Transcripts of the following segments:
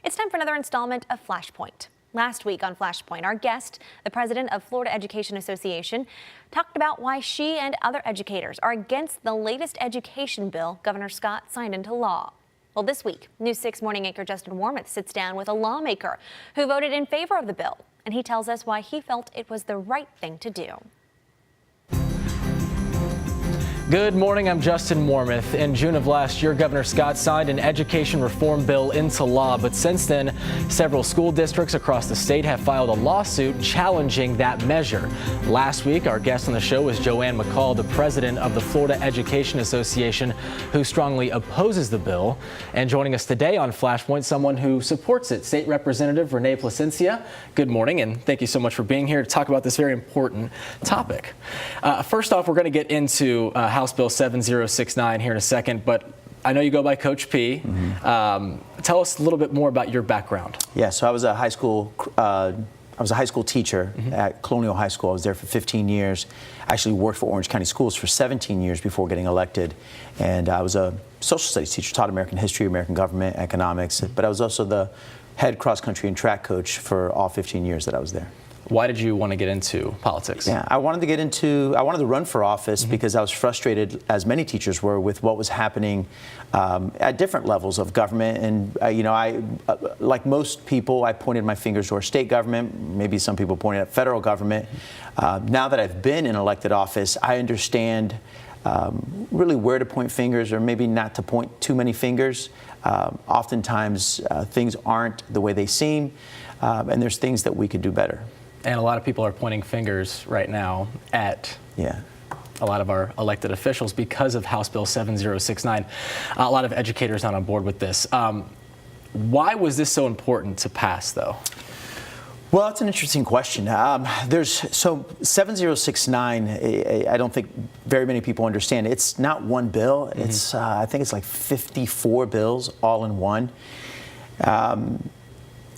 It's time for another installment of Flashpoint. Last week on Flashpoint, our guest, the president of Florida Education Association, talked about why she and other educators are against the latest education bill Governor Scott signed into law. Well, this week, News 6 morning anchor Justin Wormuth sits down with a lawmaker who voted in favor of the bill, and he tells us why he felt it was the right thing to do. Good morning, I'm Justin Wormuth. In June of last year, Governor Scott signed an education reform bill into law, but since then, several school districts across the state have filed a lawsuit challenging that measure. Last week, our guest on the show was Joanne McCall, the president of the Florida Education Association, who strongly opposes the bill. And joining us today on Flashpoint, someone who supports it, State Representative Renee Placencia. Good morning, and thank you so much for being here to talk about this very important topic. First off, we're going to get into House Bill 7069 here in a second, but I know you go by Coach P. Tell us a little bit more about your background. Yeah, so I was a high school teacher at Colonial High School. I was there for 15 years. I actually worked for Orange County Schools for 17 years before getting elected. And I was a social studies teacher, taught American history, American government, economics, but I was also the head cross-country and track coach for all 15 years that I was there. Why did you want to get into politics? Yeah, I wanted to run for office because I was frustrated, as many teachers were, with what was happening at different levels of government. And, like most people, I pointed my fingers to our state government. Maybe some people pointed at federal government. Now that I've been in elected office, I understand really where to point fingers, or maybe not to point too many fingers. Oftentimes, things aren't the way they seem, and there's things that we could do better. And a lot of people are pointing fingers right now at a lot of our elected officials because of House Bill 7069. A lot of educators not on board with this. Why was this so important to pass, though? Well, that's an interesting question. So 7069, I don't think very many people understand. It's not one bill. It's I think it's like 54 bills all in one.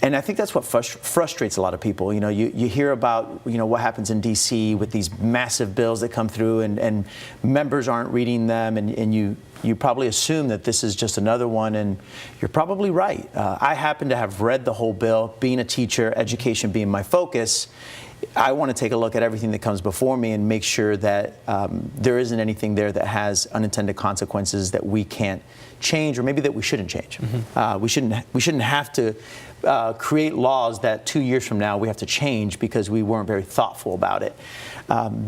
And I think that's what frustrates a lot of people. You know, you hear about, what happens in D.C. with these massive bills that come through, and members aren't reading them, and you probably assume that this is just another one, and you're probably right. I happen to have read the whole bill. Being a teacher, education being my focus, I want to take a look at everything that comes before me and make sure that there isn't anything there that has unintended consequences that we can't change, or maybe that we shouldn't change. We shouldn't have to create laws that 2 years from now we have to change because we weren't very thoughtful about it.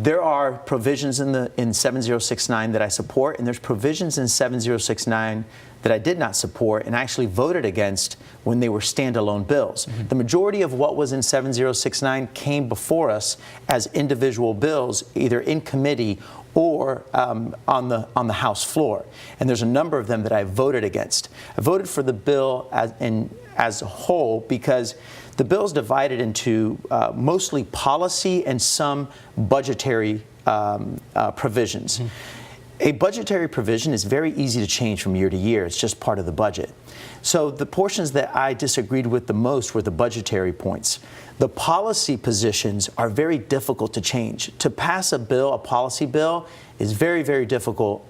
There are provisions in 7069 that I support, and there's provisions in 7069 that I did not support and actually voted against when they were standalone bills. The majority of what was in 7069 came before us as individual bills, either in committee or on the House floor. And there's a number of them that I voted against. I voted for the bill as a whole because the bill is divided into mostly policy and some budgetary provisions. A budgetary provision is very easy to change from year to year. It's just part of the budget. So the portions that I disagreed with the most were the budgetary points. The policy positions are very difficult to change. To pass a bill, a policy bill, is very, very difficult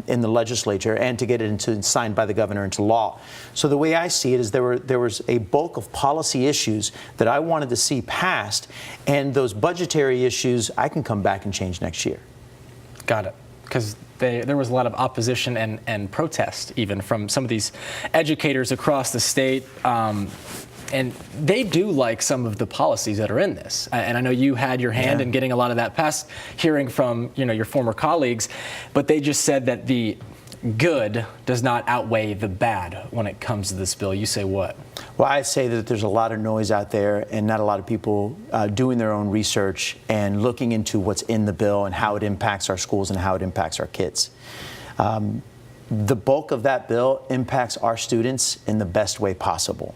in the legislature, and to get it signed by the governor into law. So the way I see it is there was a bulk of policy issues that I wanted to see passed, and those budgetary issues I can come back and change next year. Got it. Because there was a lot of opposition and protest even from some of these educators across the state. And they do like some of the policies that are in this. And I know you had your hand in getting a lot of that passed, hearing from your former colleagues, but they just said that the good does not outweigh the bad when it comes to this bill. You say what? Well, I say that there's a lot of noise out there and not a lot of people doing their own research and looking into what's in the bill and how it impacts our schools and how it impacts our kids. The bulk of that bill impacts our students in the best way possible.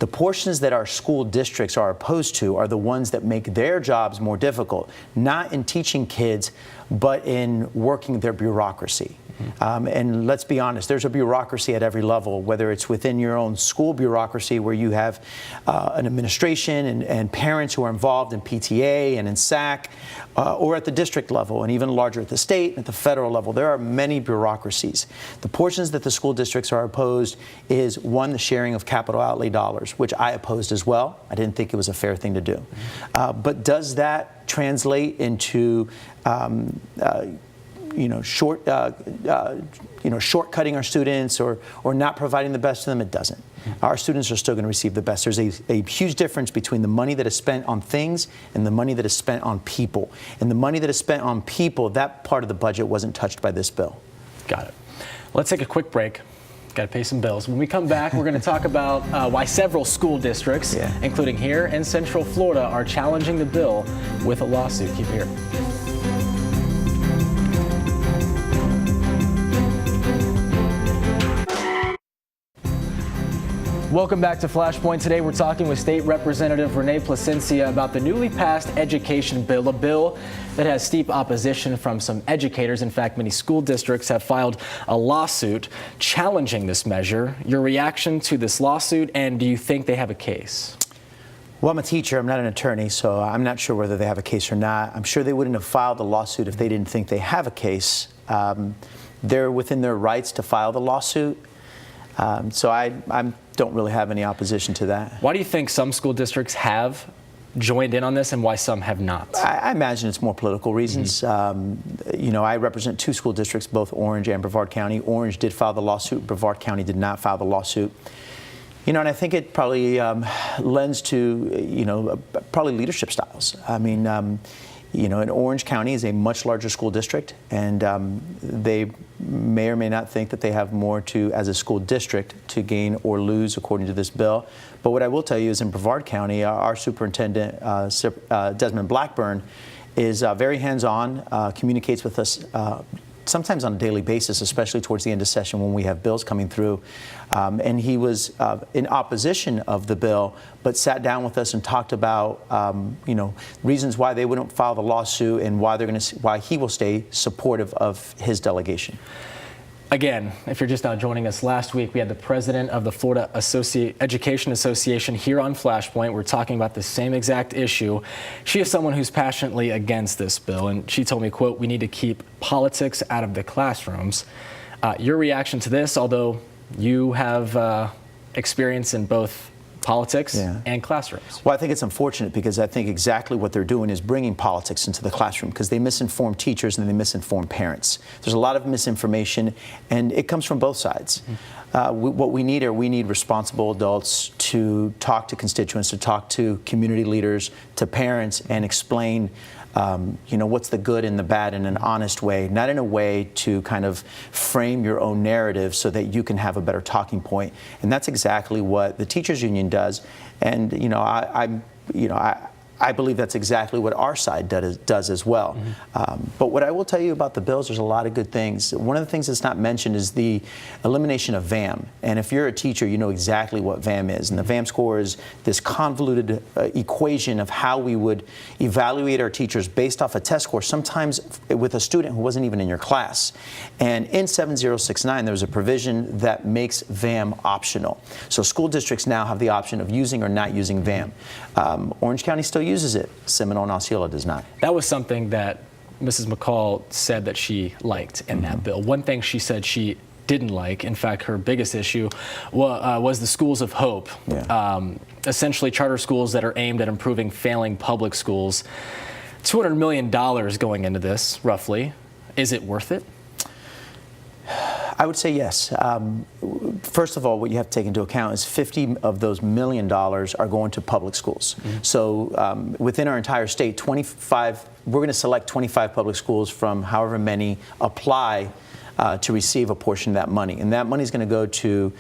The portions that our school districts are opposed to are the ones that make their jobs more difficult, not in teaching kids, but in working their bureaucracy. And let's be honest, there's a bureaucracy at every level, whether it's within your own school bureaucracy where you have an administration and parents who are involved in PTA and in SAC, or at the district level and even larger at the state and at the federal level. There are many bureaucracies. The portions that the school districts are opposed is, one, the sharing of capital outlay dollars, which I opposed as well. I didn't think it was a fair thing to do. But does that translate into shortcutting our students or not providing the best to them? It doesn't. Our students are still going to receive the best. There's a huge difference between the money that is spent on things and the money that is spent on people. And the money that is spent on people, that part of the budget wasn't touched by this bill. Got it. Let's take a quick break. Got to pay some bills. When we come back, we're going to talk about why several school districts, including here in Central Florida, are challenging the bill with a lawsuit. Keep it here. Welcome back to Flashpoint. Today we're talking with State Representative Renee Placencia about the newly passed education bill, a bill that has steep opposition from some educators. In fact, many school districts have filed a lawsuit challenging this measure. Your reaction to this lawsuit, and do you think they have a case? Well, I'm a teacher, I'm not an attorney, so I'm not sure whether they have a case or not. I'm sure they wouldn't have filed a lawsuit if they didn't think they have a case. They're within their rights to file the lawsuit. So I don't really have any opposition to that. Why do you think some school districts have joined in on this and why some have not? I imagine it's more political reasons. I represent two school districts, both Orange and Brevard County. Orange did file the lawsuit. Brevard County did not file the lawsuit. And I think it probably lends to, probably leadership styles. I mean, and Orange County is a much larger school district, and they may or may not think that they have more as a school district, to gain or lose according to this bill. But what I will tell you is in Brevard County, our superintendent, Desmond Blackburn, is very hands-on, communicates with us sometimes on a daily basis, especially towards the end of session when we have bills coming through. And he was in opposition of the bill, but sat down with us and talked about, reasons why they wouldn't file the lawsuit and why he will stay supportive of his delegation. Again, if you're just now joining us, last week we had the president of the Florida Education Association here on Flashpoint. We're talking about the same exact issue. She is someone who's passionately against this bill, and she told me, quote, "We need to keep politics out of the classrooms." Your reaction to this, although you have experience in both politics and classrooms? Well, I think it's unfortunate because I think exactly what they're doing is bringing politics into the classroom because they misinform teachers and they misinform parents. There's a lot of misinformation and it comes from both sides. What we need responsible adults to talk to constituents, to talk to community leaders, to parents, and explain what's the good and the bad in an honest way, not in a way to kind of frame your own narrative so that you can have a better talking point. And that's exactly what the teachers union does. And I believe that's exactly what our side does as well. But what I will tell you about the bills, there's a lot of good things. One of the things that's not mentioned is the elimination of VAM. And if you're a teacher, you know exactly what VAM is. And the VAM score is this convoluted equation of how we would evaluate our teachers based off a test score, sometimes with a student who wasn't even in your class. And in 7069, there's a provision that makes VAM optional. So school districts now have the option of using or not using VAM. Orange County still uses it. Seminole and Osceola does not. That was something that Mrs. McCall said that she liked in that bill. One thing she said she didn't like, in fact, her biggest issue was the schools of hope. Essentially charter schools that are aimed at improving failing public schools. $200 million going into this, roughly. Is it worth it? I would say yes. First of all, what you have to take into account is 50 of those $1 million are going to public schools. So within our entire state, we're going to select 25 public schools from however many apply to receive a portion of that money. And that money is going to go to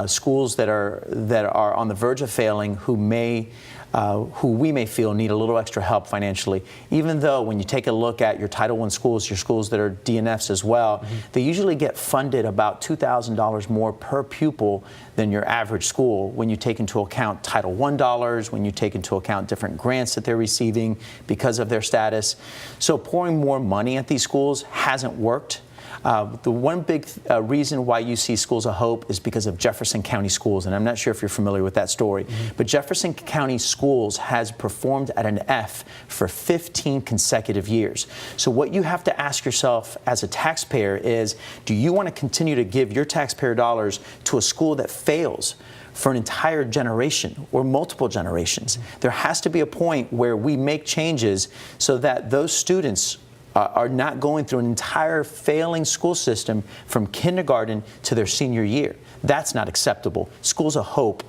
schools that are on the verge of failing, who may who we may feel need a little extra help financially, even though when you take a look at your Title I schools, your schools that are DNFs as well, they usually get funded about $2,000 more per pupil than your average school when you take into account Title I dollars, when you take into account different grants that they're receiving because of their status. So pouring more money at these schools hasn't worked. The one big reason why you see Schools of Hope is because of Jefferson County Schools, and I'm not sure if you're familiar with that story, but Jefferson County Schools has performed at an F for 15 consecutive years. So what you have to ask yourself as a taxpayer is, do you want to continue to give your taxpayer dollars to a school that fails for an entire generation or multiple generations? There has to be a point where we make changes so that those students are not going through an entire failing school system from kindergarten to their senior year. That's not acceptable. Schools of Hope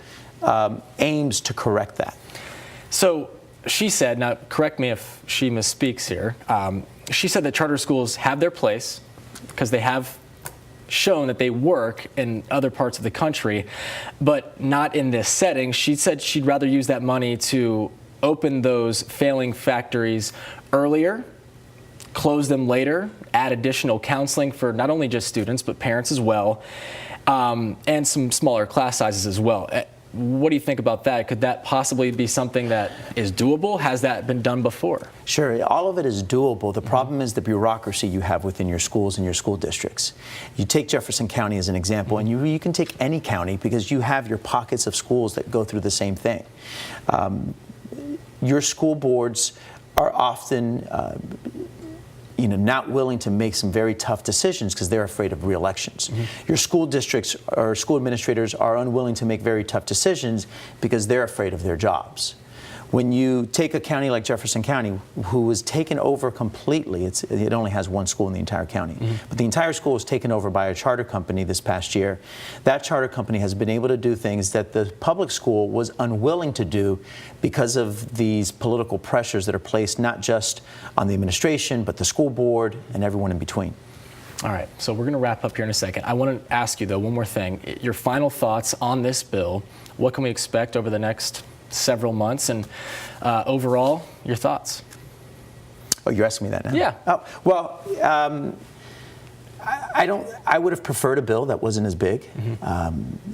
aims to correct that. So she said, now correct me if she misspeaks here, she said that charter schools have their place because they have shown that they work in other parts of the country, but not in this setting. She said she'd rather use that money to open those failing factories earlier, close them later, add additional counseling for not only just students, but parents as well, and some smaller class sizes as well. What do you think about that? Could that possibly be something that is doable? Has that been done before? Sure, all of it is doable. The problem is the bureaucracy you have within your schools and your school districts. You take Jefferson County as an example, and you can take any county because you have your pockets of schools that go through the same thing. Your school boards are often not willing to make some very tough decisions because they're afraid of re-elections. Your school districts or school administrators are unwilling to make very tough decisions because they're afraid of their jobs. When you take a county like Jefferson County, who was taken over completely, it only has one school in the entire county, but the entire school was taken over by a charter company this past year. That charter company has been able to do things that the public school was unwilling to do because of these political pressures that are placed not just on the administration, but the school board and everyone in between. All right, so we're going to wrap up here in a second. I want to ask you, though, one more thing. Your final thoughts on this bill. What can we expect over the next several months, and overall, your thoughts? Oh, you're asking me that now? Yeah. Oh, well, I would have preferred a bill that wasn't as big.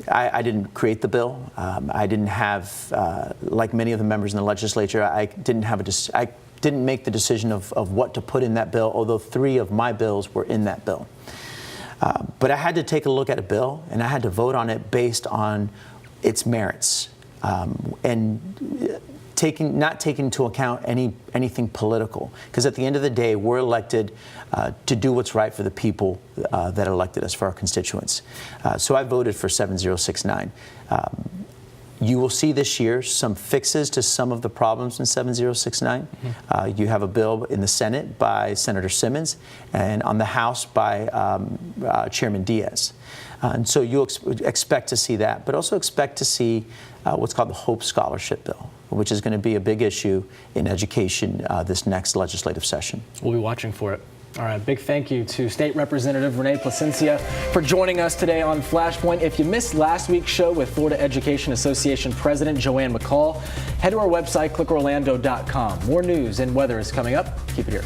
I didn't create the bill. I didn't have, like many of the members in the legislature, I didn't make the decision of what to put in that bill, although 3 of my bills were in that bill. But I had to take a look at a bill, and I had to vote on it based on its merits. And not taking into account anything political, because at the end of the day, we're elected to do what's right for the people that elected us, for our constituents. So I voted for 7069. You will see this year some fixes to some of the problems in 7069. You have a bill in the Senate by Senator Simmons, and on the House by Chairman Diaz. And so you'll expect to see that, but also expect to see what's called the Hope Scholarship Bill, which is going to be a big issue in education this next legislative session. We'll be watching for it. All right, big thank you to State Representative Renee Placencia for joining us today on Flashpoint. If you missed last week's show with Florida Education Association President Joanne McCall, head to our website, clickorlando.com. More news and weather is coming up. Keep it here.